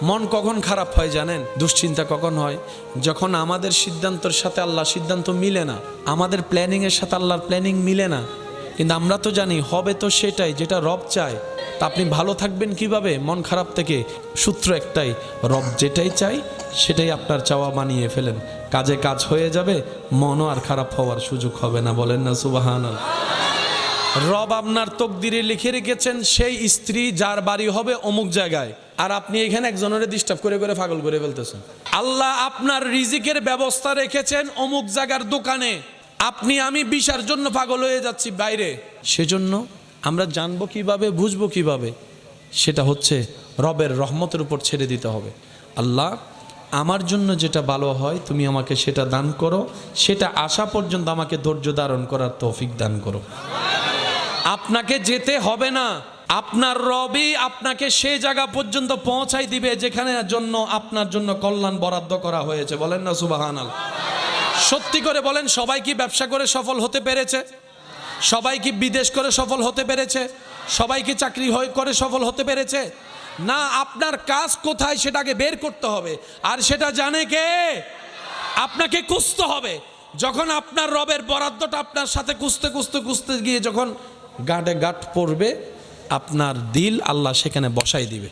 মন কখন খারাপ হয় জানেন? দুশ্চিন্তা কখন হয়? যখন আমাদের সিদ্ধান্তের সাথে আল্লাহ সিদ্ধান্ত মিলে না, আমাদের প্ল্যানিংয়ের সাথে আল্লাহর প্ল্যানিং মিলে না। কিন্তু আমরা তো জানি হবে তো সেটাই যেটা রব চায়। তা আপনি ভালো থাকবেন কিভাবে মন খারাপ থেকে? সূত্র একটাই, রব যেটাই চাই সেটাই আপনার চাওয়া বানিয়ে ফেলেন। কাজে কাজ হয়ে যাবে, মনও আর খারাপ হওয়ার সুযোগ হবে না। বলেন না সুবহানাল্লাহ। রব আপনার তকদিরে লিখে রেখেছেন সেই স্ত্রী যার বাড়ি হবে অমুক জায়গায়, আর আপনি এখানে একজনের ডিস্টার্ব করে করে পাগল করে ফেলতেছেন। আল্লাহ আপনার রিজিকের ব্যবস্থা রেখেছেন অমুক জায়গার দোকানে, আপনি আমি বিশার জন্য পাগল হয়ে যাচ্ছি বাইরে। সেজন্য আমরা জানবো কিভাবে, বুঝবো কিভাবে? সেটা হচ্ছে রবের রহমতের উপর ছেড়ে দিতে হবে। আল্লাহ আমার জন্য যেটা ভালো হয় তুমি আমাকে সেটা দান করো, সেটা আসা পর্যন্ত আমাকে ধৈর্য ধারণ করার তৌফিক দান করো। আপনাকে যেতে হবে না, আপনার রবই আপনাকে সেই জায়গা পর্যন্ত পৌঁছাই দিবে যেখানে জন্য আপনার জন্য কল্যাণ বরাদ্দ করা হয়েছে। বলেন না সুবহানাল্লাহ। সত্যি করে বলেন, সবাই কি ব্যবসা করে সফল হতে পেরেছে? সবাই কি বিদেশ করে সফল হতে পেরেছে? সবাই কি চাকরি করে সফল হতে পেরেছে? না, আপনার কাজ কোথায় সেটাকে বের করতে হবে, আর সেটা জানে কে? আপনাকে খুঁজতে হবে। যখন আপনার রবের বরাদ্দটা আপনার সাথে খুঁজতে গিয়ে যখন গাঁটে গাঁট পড়বে, আপনার দিল আল্লাহ সেখানে বসাই দিবে।